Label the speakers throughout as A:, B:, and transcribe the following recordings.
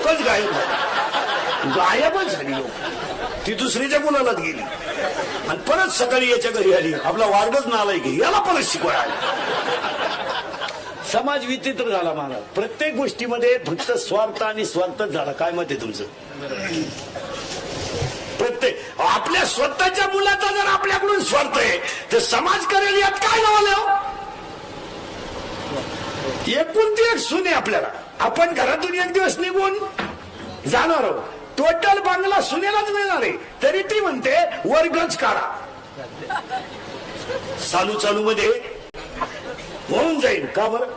A: लोकच गायब गायबच झाली लोक. ती दुसरीच्या मुलालाच गेली आणि परत सकाळी याच्या घरी आली. आपला वार्डच नालाय की याला परत शिकवायला. समाज विचित्र झाला महाराज. प्रत्येक गोष्टीमध्ये फक्त स्वार्थ आणि स्वार्थच झाला. काय मत आहे तुमचं? प्रत्येक आपल्या स्वतःच्या मुलाचा जर आपल्याकडून स्वार्थ आहे तर समाज करेल यात काय लावलं? एकूण ती एक सून आहे आपल्याला. आपण घरातून एक दिवस निघून जाणार आहोत. टोटल बांगला सुनेलाच मिळणार आहे तरी ती म्हणते वर्गच काढा. चालू मध्ये होऊन जाईल. का बरं?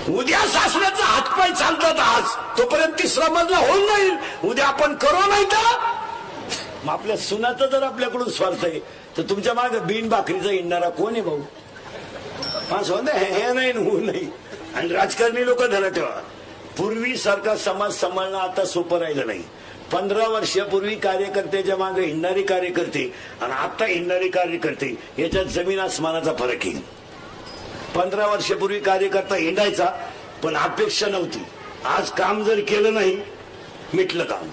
A: उद्या सासऱ्याचा हातपाय चालतात आज, तोपर्यंत तिसरा मजला होऊन जाईल. उद्या आपण करू नाही तर आपल्या सुनाचा जर आपल्याकडून स्वार्थ आहे तर तुमच्या मागे बिन भाकरीचा हिंडणारा कोण आहे भाऊ? हे नाही होऊ नाही. आणि राजकारणी लोक धरा ठेवा, पूर्वी सारखा समाज सांभाळणं आता सोपं राहिलं नाही. 15 वर्षापूर्वी कार्यकर्त्याच्या मागे हिंडणारे कार्यकर्ते आणि आता हिंडणारे कार्यकर्ते याच्यात जमीन आसमानाचा फरक आहे. 15 वर्षापूर्वी कार्यकर्ता हिंडायचा पण अपेक्षा नव्हती. आज काम जर केलं नाही मिटलं काम,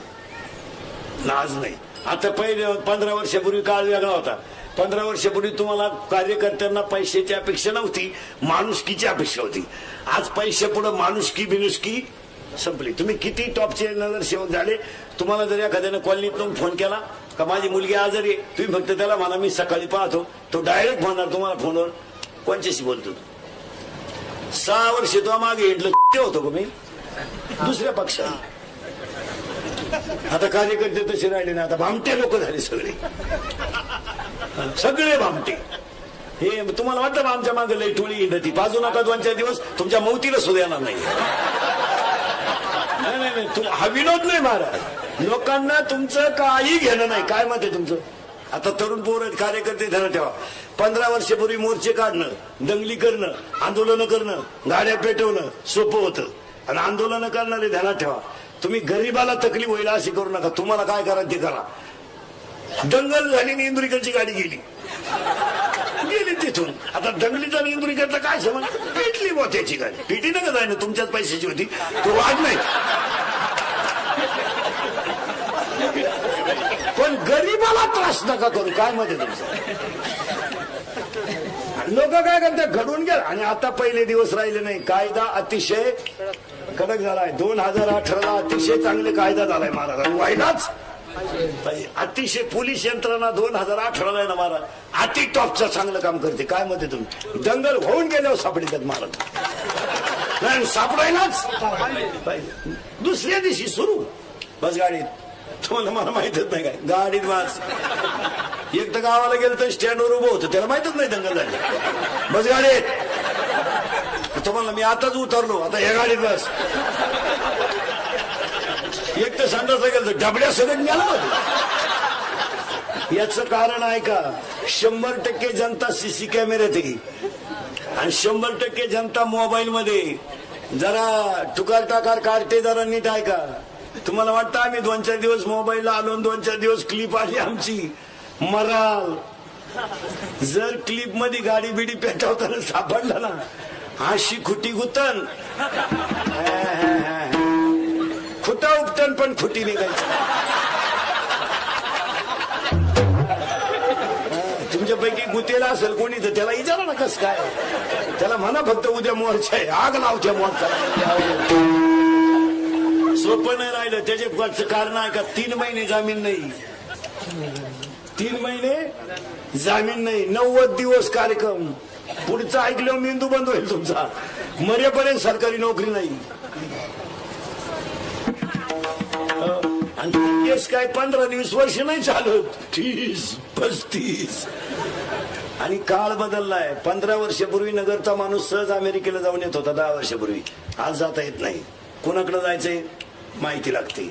A: आज नाही. आता पहिले 15 वर्षापूर्वी काळ वेगळा होता. 15 वर्षापूर्वी तुम्हाला कार्यकर्त्यांना पैशाची अपेक्षा नव्हती, माणुसकीची अपेक्षा होती. आज पैसे पुढे माणुसकी बिनुसकी संपली. तुम्ही किती टॉपचे नगरसेवक झाले, तुम्हाला जर एखाद्याने कॉलनीतून फोन केला का माझी मुलगी आजारी आहे, तुम्ही फक्त त्याला म्हणा मी सकाळी पाहतो, तो डायरेक्ट म्हणणार तुम्हाला फोनवर कोणच्याशी बोलतो. 6 वर्ष तो मागे हिंडलं होतो का मी दुसऱ्या पक्षात. आता कार्यकर्ते तसे राहिले ना, आता भामटे लोक झाले सगळे, सगळे भामटे. हे तुम्हाला वाटतं आमच्या मागे लई टोळी हिंडती, बाजू नका 2-4 दिवस तुमच्या मौतीला सुद्धा येणार नाही. हा विनोद नाही महाराज. लोकांना तुमचं काही घेणं नाही. काय मत आहे तुमचं? आता तरुण पोर कार्यकर्ते ध्यानात ठेवा. 15 वर्षापूर्वी मोर्चे काढणं, दंगली करणं, आंदोलन करणं, गाड्या पेटवणं सोपं होतं. आणि आंदोलन करणारे ध्यानात ठेवा, तुम्ही गरीबाला तकलीफ होईल अशी करू नका. तुम्हाला काय करायचं ते करा. दंगल झाली आणि इंदुरीकरची गाडी गेली तिथून. आता दंगलीचा आणि इंदुरीकरचा काय समज? पेटली बा त्याची गाडी. पेटी नका जाय ना, तुमच्याच पैशाची होती, तो वाद नाही. पण गरीबाला त्रास नका करू. काय मध्ये तुमचं? लोक काय करतात, घडून गेला. आणि आता पहिले दिवस राहिले नाही. कायदा अतिशय कडक झालाय. 2018ला अतिशय चांगले कायदा झालाय महाराज. व्हायलाच अतिशय पोलीस यंत्रणा 2018ला आहे ना महाराज, अति टॉपचं चांगलं काम करते. काय मध्ये तुम्ही? दंगल होऊन गेल्यावर सापडतात महाराज. नाही सापडायलाच दुसऱ्या दिवशी सुरू बस गाडीत. तुम्हाला मला माहितच नाही काय गाडीत बस. एक तर गावाला गेलं तर स्टँडवर उभं होतं, त्याला माहितच नाही दंगल झाली. बस गाडीत. तुम्हाला मी आताच उतरलो, आता या गाडीत बस. एक तर संडासला गेलं तर डबड्या सगळं गेला. याचं कारण आहे का? 100% जनता सीसी कॅमेऱ्यात आहे आणि 100% जनता मोबाईल मध्ये. जरा टुकार टाकार काढते, जरा नीट आहे का? तुम्हाला वाटतं आम्ही 2-4 दिवस मोबाईलला आलो, 2-4 दिवस क्लिप आली आमची, मराल. जर क्लिप मध्ये गाडी बिडी पेटवताना सापडला ना, अशी खुटी गुतन, खुटा उपटन पण खुटी निघायची. तुमच्यापैकी गुतेला असेल कोणी तर त्याला विचारा ना कसं काय. त्याला म्हणा फक्त उद्या मोर्चा आहे, आग लावत्या मोर्चा. सोपं नाही राहिलं. त्याचे कारण आहे का? 3 महिने जामीन नाही. 3 महिने जामीन नाही. 90 दिवस कार्यक्रम. पुढचं ऐकल्यावर मेंदू बंद होईल तुमचा. मरेपर्यंत सरकारी नोकरी नाही. आणि केस काय 15-20 वर्ष नाही चालत, 30-35. आणि काळ बदललाय. 15 वर्षापूर्वी नगरचा माणूस सहज अमेरिकेला जाऊन येत होता. 10 वर्षापूर्वी. आज जाता येत नाही. कोणाकडे जायचंय माहिती लागते.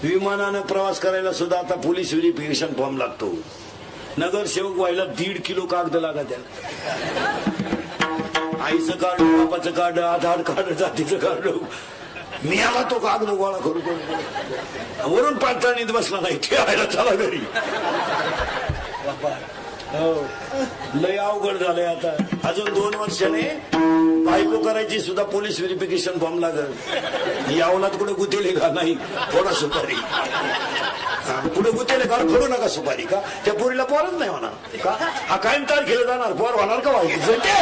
A: विमानानं प्रवास करायला सुद्धा आता पोलीस व्हेरिफिकेशन फॉर्म लागतो. नगरसेवक व्हायला 1.5 किलो कागद लागत. आईचं कार्ड, बापाचं कार्ड, आधार कार्ड, जातीचं कार्ड. मी आला तो कागद गोळा करू वरून पाळतानीत बसला नाही, ठेवायला चला घरी. लय अवघड झालंय आता. अजून 2 वर्षाने बायको करायची सुद्धा पोलीस व्हेरिफिकेशन फॉर्म लागल. यावनात कुठे गुतेले का नाही, थोडा सुपारी पुढे गुतेले का, फोडू नका सुपारी का, त्या पोरीला पोरच नाही होणार का, हा कायम तारखेला जाणार, पोर होणार का व्हायचं ते.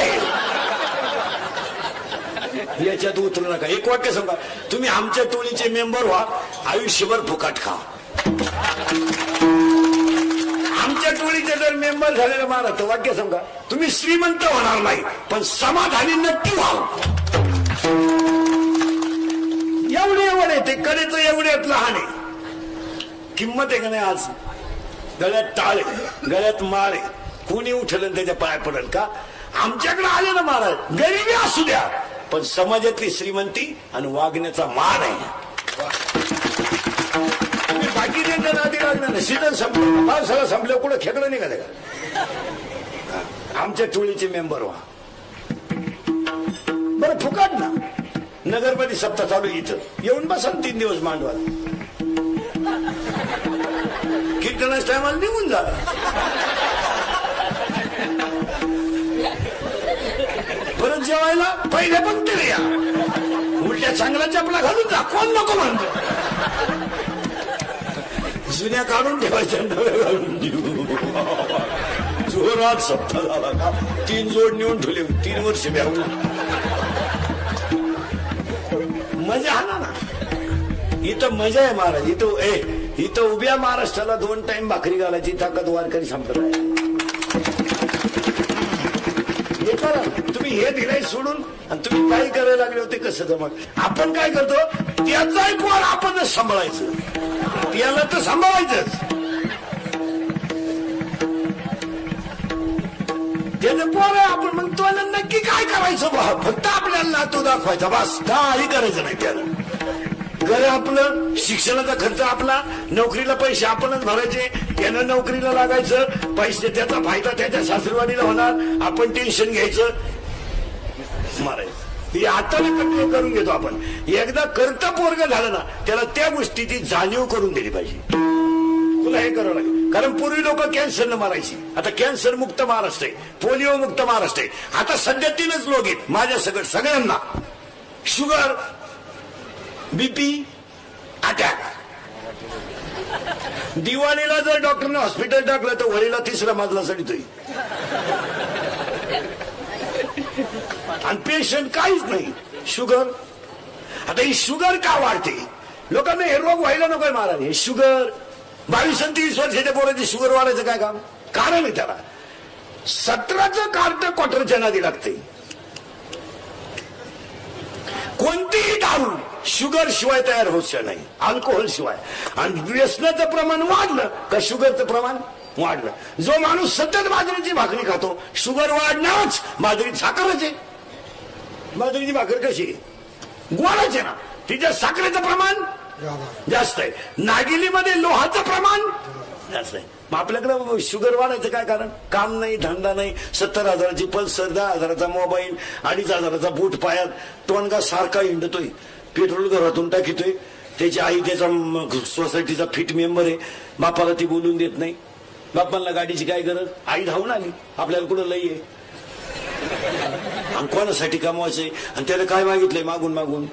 A: याच्यात उतरू नका. एक वाक्य सांगा, तुम्ही आमच्या टोळीचे मेंबर व्हा, आयुष्यभर फुकाट खा. आमच्या टोळीचे जर मेंबर झालेलं मारा तर वाक्य सांगा, तुम्ही श्रीमंत होणार नाही पण समाधानी नक्की व्हा. एवढे ते कडेच एवढ्यात लहान आहे. किंमत आहे का नाही. आज गळ्यात टाळे, गळ्यात माळे, कोणी उठलं त्याच्या पाया पडेल का. आमच्याकडे आले ना महाराज, गरिबी असू द्या पण समाजातली श्रीमंती आणि वागण्याचा मान आहे. बाकी त्यांच्या नादी लागणार नाही. सीझन संपलं, पावसाळा संपलं, कुठं खेकडं निघाले का. आमच्या टोळीचे मेंबर व्हा. बरं फुकाट ना. नगरमध्ये सप्ताह चालू इथं येऊन बसा 3 दिवस मांडवा. कीर्तनाच्या टायमाला निघून जा. परत जेवायला पहिल्या पंक्तीला या. उलट्या चांगला चपला घालून जा, कोण नको म्हणतो. जुन्या काढून ठेवायच्या, नव्या घालून देऊ. जोरात सप्ताह झाला का 3 जोड नेऊन ठेवले. 3 वर्ष ब्याहून मजा आला ना. इथं मजा आहे महाराज. इथं उभ्या महाराष्ट्राला 2 टाइम भाकरी घालायची ताकद वारकरी संप्रदाय. हे करा तुम्ही. हे दिलंय सोडून आणि तुम्ही काय करायला लागले होते कसं जमत. आपण काय करतो, त्याचाही पोर आपणच सांभाळायचं, त्याला तर सांभाळायचंच. त्याचं पोर आहे आपण म्हणतो नक्की काय करायचं बा. फक्त आपल्याला नातू दाखवायचा बस, काही करायचं नाही. त्याला घर आपलं, शिक्षणाचा खर्च आपला, नोकरीला पैसे आपणच भरायचे, त्यानं नोकरीला लागायचं, पैसे त्याचा फायदा त्याच्या सासरवाडीला होणार, आपण टेन्शन घ्यायचं मारायचं. हे आता कंट्रोल करून घेतो आपण. एकदा करता पोरग झालं ना त्याला त्या गोष्टीची जाणीव करून दिली पाहिजे. तुला हे करावं लागेल. कारण पूर्वी लोक कॅन्सरनं मारायची, आता कॅन्सर मुक्त महाराष्ट्र आहे, पोलिओ मुक्त महाराष्ट्र आहे. आता सध्या 3च लोक आहेत माझ्या सगळ्यांना, शुगर, बीपी, अटॅक. दिवाळीला जर डॉक्टरने हॉस्पिटल टाकलं तर वळीला 3रा मजला चढतोय आणि पेशंट काहीच नाही. शुगर. आता ही शुगर का वाढते. लोकांना हे रोग व्हायला नकोय महाराज. हे शुगर 22 आणि 23 वर्षाच्या पोराची शुगर वाढायचं काय काम, कारण आहे त्याला. 17चं कार्ट क्वार्टरच्या नादी लागते. कोणतीही दारू शुगर शिवाय तयार होत नाही, अल्कोहोल शिवाय. आणि व्यसनाचं प्रमाण वाढलं का शुगरचं प्रमाण वाढलं. जो माणूस सतत बाजरीची भाकरी खातो शुगर वाढणारच. बाजरी साखरच आहे. बाजरीची भाकर कशी गोडाच आहे ना, तिच्या साखरेचं प्रमाण जास्त आहे. नागिलीमध्ये लोहाचं प्रमाण जास्त आहे. मग आपल्याकडे शुगर वाढायचं काय कारण, काम नाही, धंदा नाही, 70,000ची पल्सर, 10,000चा मोबाईल, 2,500चा बूट पायात, टोनगा सारखा हिंडतोय, पेट्रोल घरातून टाकीतोय. त्याची आई त्याचा सोसायटीचा फिट मेंबर आहे, बापाला ती बोलून देत नाही. बापांना गाडीची काय गरज, आई धावून आली, आपल्याला कुठं लई आहे आणि कोणासाठी कमवायचंय. आणि त्याला काय मागितलंय मागून मागून,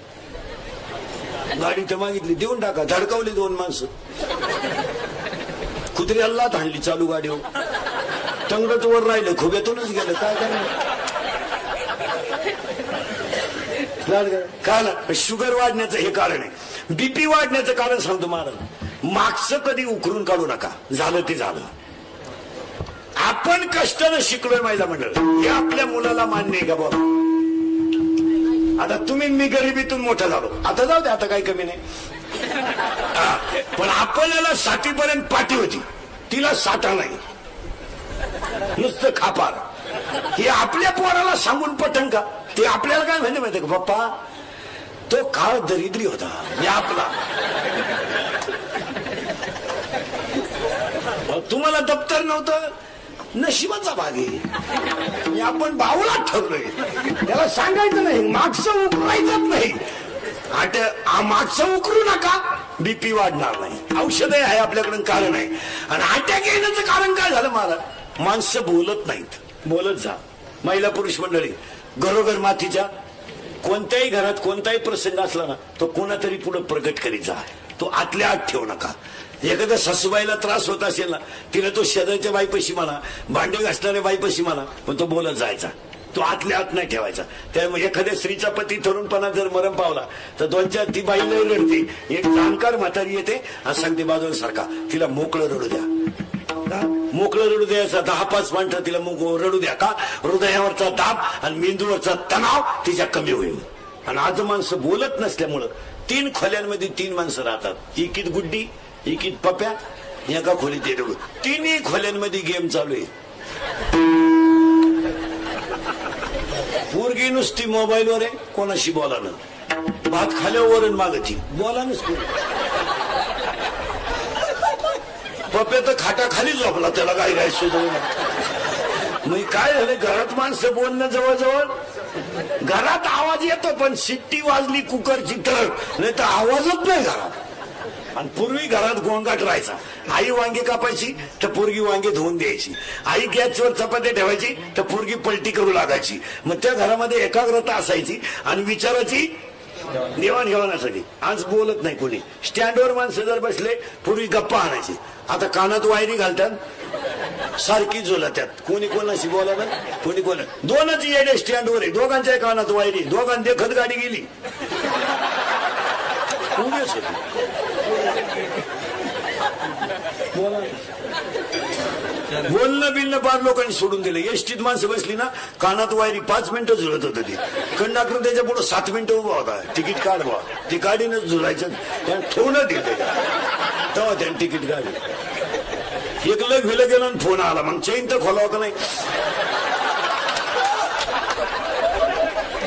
A: गाडी तर मागितली, देऊन टाका. धडकावली 2 माणसं, कुत्री अल्लात हाणली चालू गाडीवर, टंगडच वर राहिलं, खुब्यातूनच गेलं. काय काय ना, शुगर वाढण्याचं हे कारण आहे. बीपी वाढण्याचं कारण सांगतो महाराज. मागचं कधी उकरून काढू नका, झालं ते झालं. आपण कष्टानं शिकलोय महिला मंडळ, हे आपल्या मुलाला मान्य आहे का बाबा. आता तुम्ही मी गरिबीतून मोठा झालो, आता जाऊ दे, आता काही कमी नाही. पण आपल्याला 7वीपर्यंत पाठी होती, तिला 7 नाही, नुसतं खापार. हे आपल्या पोराला सांगून पटन का. ते आपल्याला काय म्हणजे माहिती का, पप्पा तो काळ दरिद्री होता, हे आपला. तुम्हाला दप्तर नव्हतं, नशिबाचा भाग आहे. आपण बावळात ठरलोय, त्याला सांगायचं नाही, मागचं उकरायचंच नाही. मागचं उकरू नका, बीपी वाढणार नाही. औषध आहे आपल्याकडून, कारण आहे. आणि अटॅक येण्याचं कारण काय झालं महाराज, माणसं बोलत नाहीत. बोलत जा. महिला पुरुष मंडळी, घरोघर मातीच्या कोणत्याही घरात कोणताही प्रसंग असला ना, तो कोणातरी पुढे प्रगट करीत जा. तो आतल्या आत ठेवू नका. एखाद्या सासूबाईला त्रास होत असेल ना, तिला तो शेजारच्या बाईपाशी म्हणा, भांडे घासणाऱ्या बाईपाशी म्हणा, पण तो बोलत जायचा. तो आतल्या आत नाही ठेवायचा. त्यामुळे एखाद्या स्त्रीचा पती तरुणपणा जर मरण पावला तर दोनच्या ती बाई लय रडते. एक जाणकार म्हातारी येते आणि सांगते बाजूला सारखा, तिला मोकळं रडू द्या. मोकळं रडू द्यायचा 10-5 मिनिटं तिला रडू द्या. का? हृदयावरचा दाब आणि मेंदूवरचा तणाव तिच्या कमी होईल. आणि आज माणसं बोलत नसल्यामुळं 3 खोल्यांमध्ये 3 माणसं राहतात. एकीत गुड्डी, एकीत पप्या, एका खोलीत रडू. 3ही खोल्यांमध्ये गेम चालू आहे. पोरगी नुसती मोबाईलवर आहे, कोणाशी बोलानं. भात खाल्यावर मागती बोलानच. पप्या तर खाटाखाली झोपला, त्याला काय काय सुचवलं. मग काय झालं, घरात माणसं बोलणं जवळजवळ. घरात आवाज येतो पण शिट्टी वाजली कुकरची तर, नाही तर आवाजच नाही घरात. आणि पूर्वी घरात गोंगाट राहायचा. आई वांगे कापायची तर पोरगी वांगे धुवून द्यायची. आई गॅसवर चपात्या ठेवायची तर पोरगी पलटी करू लागायची. मग त्या घरामध्ये एकाग्रता असायची आणि विचाराची देवाणघेवाण असायची. आज बोलत नाही कोणी. स्टँडवर माणसं जर बसले, पूर्वी गप्पा आणायची. आता कानात वायरी घालतात, सारखी झोलत्यात. कोणी कोणाशी बोला ना, कोणी कोणा. 2च येडे स्टँडवर आहे, दोघांच्या कानात वायरी. दोघांनी देखत गाडी गेली. बोलणं बिलणं फार लोकांनी सोडून दिलं. एसटीत माणसं बसली ना, कानात वायरी 5 मिनिटं झुलत होतं. ती कंडक्टर त्याच्या पुढे 7 मिनिटं उभा होता. तिकीट काढ बा. ती गाडीनं झुलायचं, त्यानं ठेवणं दिलं तेव्हा त्यानं तिकीट काढलं. एकलं भिलं गेलं आणि फोन आला. मग चैन तर खोलावं का नाही.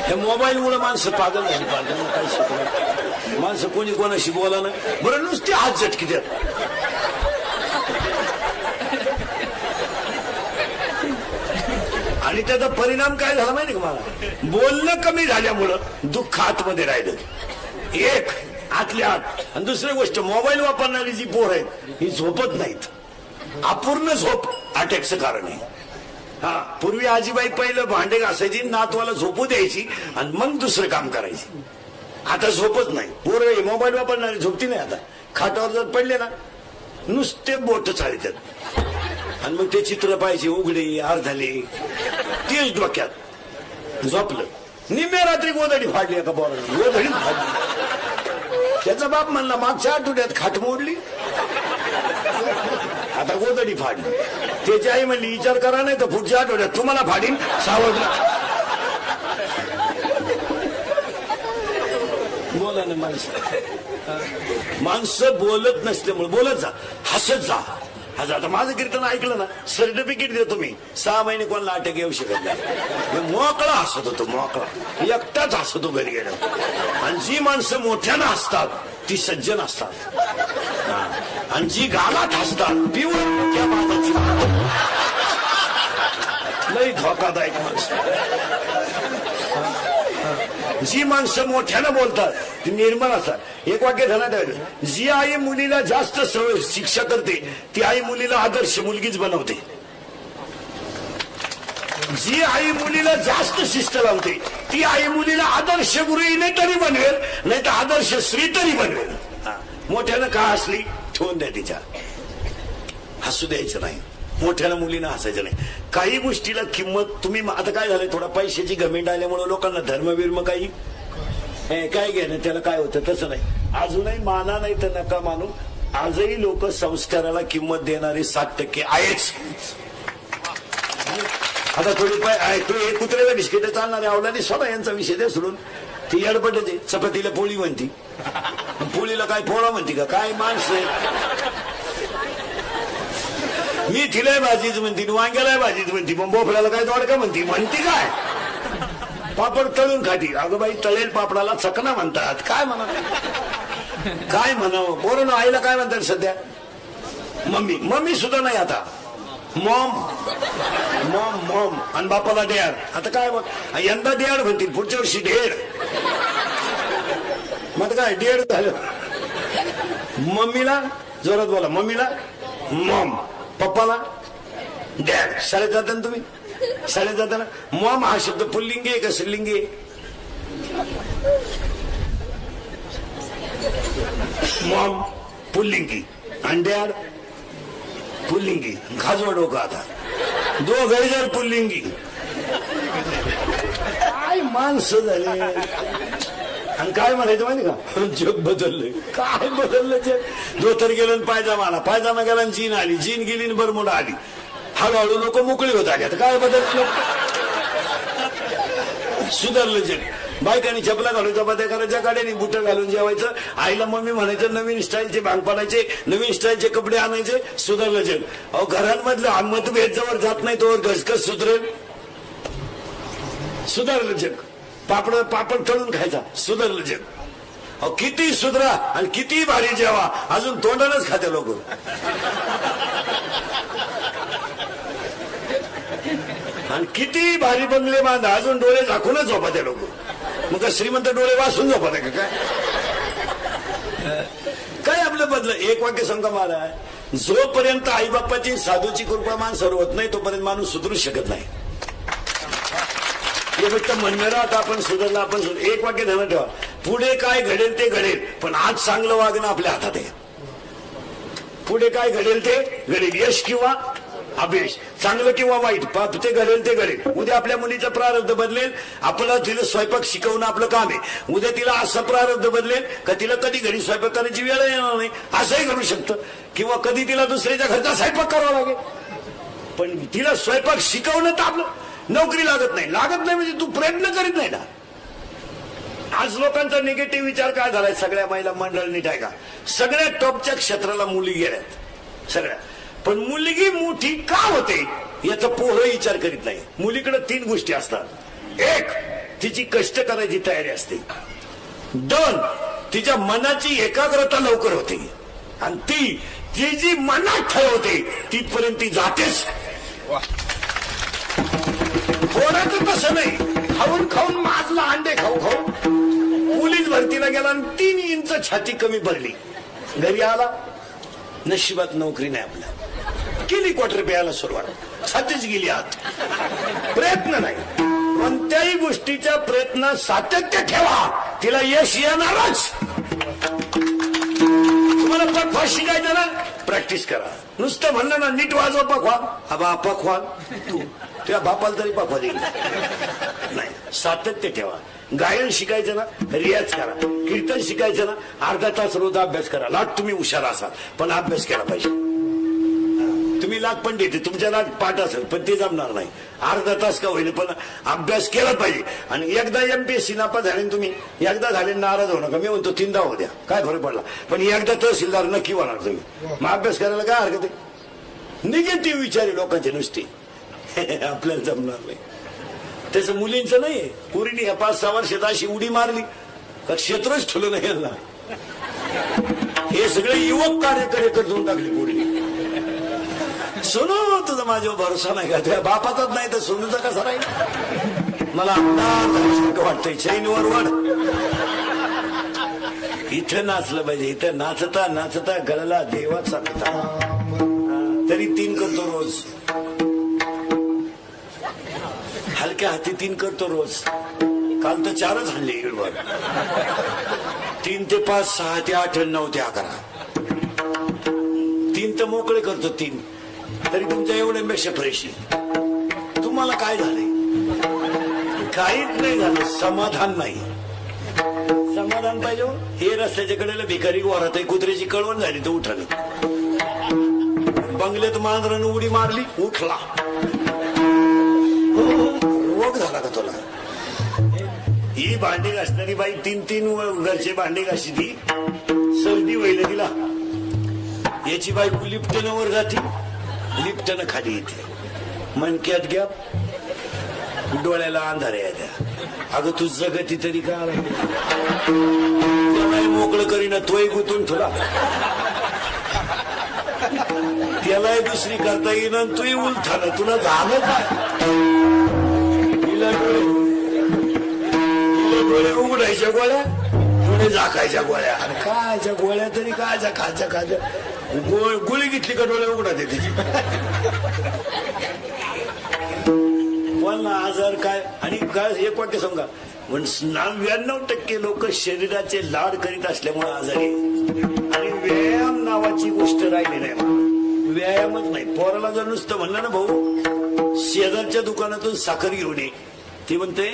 A: हे मोबाईल मुळे माणसं पागल झाली. पागल काय शिकवलं. माणसं कोणी कोणाशी बोला ना, बरं नुसती हात झटकी द्या. आणि त्याचा परिणाम काय झाला माहिती का मला. बोलणं कमी झाल्यामुळं दुःख आतमध्ये राहिलं. एक आतल्या आत. आणि दुसरी गोष्ट, मोबाईल वापरणारी जी पोर आहेत ही झोपत नाहीत. अपूर्ण झोप अटॅकचं कारण आहे. हा, पूर्वी आजीबाई पहिलं भांडे घासायची, नातवाला झोपू द्यायची आणि मग दुसरं काम करायची. आता झोपत नाही. पोरं मोबाईल वापरणारी झोपती नाही. आता खाटावर जर पडले ना, नुसते बोट चालतात. आणि मग ते चित्र पाहिजे, उघडे अर्धले, तेच डोक्यात. झोपलं. निम्म्या रात्री गोधडी फाडली एका पोराने. गोधडी फाडली. त्याचा बाप म्हणला मागच्या आठवड्यात खाट मोडली, आता गोधडी फाडली. त्याची आई म्हणली विचार करा, नाही तर पुढच्या आठवड्यात तुम्हाला फाडीन, सावध. बोला ना माणसं बोलत नसल्यामुळे. बोलत जा, हसत जा. आता माझं कीर्तन ऐकलं ना, सर्टिफिकेट देतो मी. 6 महिने कोणाला अटक येऊ शकत नाही. मोकळा हसत होतो, मोकळा. एकटाच हसतो घरी गेलो. आणि जी माणसं मोठ्यानं हसतात ती सज्जन असतात. आणि जी गालात हसतात पिवळ त्या माणसाची लई धोकादायक माणसं. जी माणसं मोठ्यानं बोलतात ती निर्मळ असतात. एक वाक्य ध्यानात ठेवायचं, जी आई मुलीला जास्त शिक्षा करते ती आई मुलीला आदर्श मुलगीच बनवते. जी आई मुलीला जास्त शिस्त लावते ती आई मुलीला आदर्श गृहिणी तरी बनवेल, नाही तर आदर्श स्त्री तरी बनवेल. मोठ्यानं का हसली ठेवून द्या तिच्या. हसू द्यायचं नाही. मोठ्याला मुलीनं हसायचं नाही. काही गोष्टीला किंमत तुम्ही. आता काय झालंय, थोडा पैशाची गमेंट आल्यामुळे लोकांना धर्मविर्म काही काय घेणं त्याला काय होतं, तसं नाही. अजूनही माना नाही तर नका मानू. आजही लोक संस्काराला किंमत देणारे 7% आहेच. आता थोडी तो हे कुत्र्याला बिस्किट चालणारे अवलादी सोडा, यांचा विषय दे सोडून. ती अडपटते. चपातीला पोळी म्हणती, पोळीला काय पोळा म्हणती का काय माणसं. मी तिलाय भाजीच म्हणती, वांग्याला भाजीच म्हणती, मग बोफड्याला काय दोडका म्हणती. म्हणती काय पापड तळून खाती. अगं बाई, तळेल पापडाला चकना म्हणतात. काय म्हणा, काय म्हणावं. पोरं आईला काय म्हणतात सध्या, मम्मी. मम्मी सुद्धा नाही आता, मॉम मॉम मॉम. आणि बापाला डॅड. आता काय बघ, यंदा डॅड म्हणतील, पुढच्या वर्षी ढेड. मग काय डेड झालं. मम्मीला जोरात बोला, मम्मीला मॉम, पप्पाला डॅड. शाळेत जाता ना तुम्ही? शाळेत जाताना मॉम हा शब्द पुल्लिंगी आहे का स्त्रीलिंगी आहे? मॉम पुल्लिंगी आणि डॅड पुल्लिंगी. खाजवा डोकं आता. दोघं जर पुल्लिंगी. काय माणसं झाले. आणि काय म्हणायचं माहिती का? जग बदललंय. काय बदललं जग? धोतर गेलं आणि पायजामा आला, पायजामा गेला आणि जीन आली, जीन गेली आणि बरमुडा आली. हळूहळू लोक मोकळी होत आली. आता काय बदललं? सुधारलं जग. बायकांनी चपला घालून चपात्या करायच्या, गाड्यांनी बुटं घालून जेवायचं, आईला मम्मी म्हणायचं, नवीन स्टाईलचे भांग पाडायचे, नवीन स्टाईलचे कपडे आणायचे. सुधारलं जग. अहो घरांमधलं मतभेद जवळ जात नाही तोवर घसघस सुधरेल. सुधारलं जग. पापड तळून खायचा. सुधारलं जग. अहो किती सुधरा आणि किती भारी जेवा, अजून तोंडानच खाते लोक. आणि किती भारी बंगले बांधा, अजून डोळे झाकूनच झोपा त्या लोक. मग श्रीमंत डोळे वाचून झोपा का काय? काय आपलं बदल. एक वाक्य सांगा महाराज, जोपर्यंत आई बाप्पाची साधूची कृपा माणसावर होत नाही तोपर्यंत माणूस सुधरू शकत नाही. हे फक्त म्हणणं राहतं आपण सुधारला, आपण एक वाक्य ध्यानात ठेवा, पुढे काय घडेल ते घडेल, पण आज चांगलं वागणं आपल्या हातात आहे. पुढे काय घडेल ते घडेल, यश किंवा अपयश, चांगलं किंवा वाईट, ते घडेल ते घडेल. उद्या आपल्या मुलीचं प्रारब्ध बदलेल, आपलं तिला स्वयंपाक शिकवणं आपलं काम आहे. उद्या तिला असं प्रारब्ध बदलेल का तिला कधी घरी स्वयंपाक करायची वेळ येणार नाही, असंही घडू शकतं. किंवा कधी तिला दुसऱ्याच्या घरचा स्वयंपाक करावा लागेल. पण तिला स्वयंपाक शिकवणं तर आपलं. नोकरी लागत नाही म्हणजे तू प्रयत्न करीत नाही ना. आज लोकांचा निगेटिव्ह विचार काय झालाय, सगळ्या महिला मंडळींनी काय का सगळ्या टॉपच्या क्षेत्राला मुली गेल्यात सगळ्या. पण मुलगी मोठी का होते याचा पोरं विचार करीत नाही. मुलीकडे 3 गोष्टी असतात. 1, तिची कष्ट करायची तयारी असते. 2, तिच्या मनाची एकाग्रता लवकर होते. आणि ती जी मनात ठरवते तिथपर्यंत ती जातेच. पोराचं तसं नाही, खाऊन खाऊन माजला, अंडे खाऊ खाऊ पोलीस भरतीला गेला आणि 3 इंच छाती कमी भरली. घरी आला, नशिबात नोकरी नाही आपल्या, केली क्वार्टर प्यायला सुरुवात, छातीच गेली आत. प्रयत्न नाही. कोणत्याही गोष्टीच्या प्रयत्नात सातत्य ठेवा, तिला यश येणारच. तुम्हाला पखवाज शिकायचं ना, प्रॅक्टिस करा. नुसतं म्हणलं ना नीट वाजव पखवाज, हा पखवाज तू तुझ्या बापाला तरी पखवा देईल नाही. सातत्य ठेवा. गायन शिकायचं ना, रियाज करा. कीर्तन शिकायचं ना, अर्धा तास रोज अभ्यास करा. लाट तुम्ही हुशार असाल पण अभ्यास केला पाहिजे. तुम्ही लाट पण देते, तुमच्या लाट पाठ असेल पण ते जमणार नाही. अर्धा तास का होईल पण अभ्यास केला पाहिजे. आणि एकदा MPSC नापास झाले तुम्ही, एकदा झाले नाराज होऊ नका. मी म्हणतो 3दा होऊ द्या, काय फरक पडला. पण एकदा तहसीलदार नक्की होणार तुम्ही. मग अभ्यास करायला काय हरकत आहे. निगेटिव्ह विचार लोकांचे नुसते आपल्याला जमणार नाही. त्याचं मुलींचं नाही. पुरीने ह्या 5-6 वर्षात अशी उडी मारली का क्षेत्रच ठुलं नाही यांना. हे सगळे युवक कार्यकर्ते करून टाकले पुरीने. सोनू तुझा माझ्यावर भरोसा नाही का, तुझ्या बापाचाच नाही तर सोनूचा कसा राहील. मला आमदार वाटतंय चैनवर वाढ. इथं नाचलं पाहिजे. इथं नाचता नाचता गळला देवाचा पिता. तरी 3 करतो रोज, हलक्या हाती 3 करतो रोज. काल तर 4च हल्ले इकडवर. 3 ते 5, 6 ते 8, 9 ते 11. 3 तर मोकळे करतो 3. तरी तुमच्या एवढ्यापेक्षा फ्रेश. तुम्हाला काय झालंय? काहीच नाही झालं. समाधान नाही. समाधान पाहिजे. हे रस्त्याच्या कडेला भिकारी वारात आहे, कुत्र्याची कळवण झाली तर उठलं. बंगल्यात मांजरानं उडी मारली, उठला. रोग झाला का तुला? ही भांडी घासणारी बाई 3 घरचे भांडी घाशी ती सर्दी व्हायला तिला. याची बायको लिफ्टनं वर जाते, लिफ्टनं खाली येते. मनक्यात घ्या, डोळ्याला अंधार येत्या. अगं तू जगती तरी का मोकळं करीना, तोही गुतून तुला. त्यालाही दुसरी करता येईन, तूही उलथानं. तुला झालं काय? डोळे उघडायच्या गोळ्या, हे झाकायच्या गोळ्या, अरे कायच्या गोळ्या तरी कायच्या खायच्या गोळी घेतली का डोळे उघडा ते तिची. पण आजार काय, आणि काय एक वाक्य सांगा, पण 99% लोक शरीराचे लाड करीत असल्यामुळे आजारी, आणि व्यायाम नावाची गोष्ट राहिली नाही. व्यायामच नाही. पोराला जर नुसतं म्हणलं ना, भाऊ शेजारच्या दुकानातून साखर घेऊन ये, ती म्हणते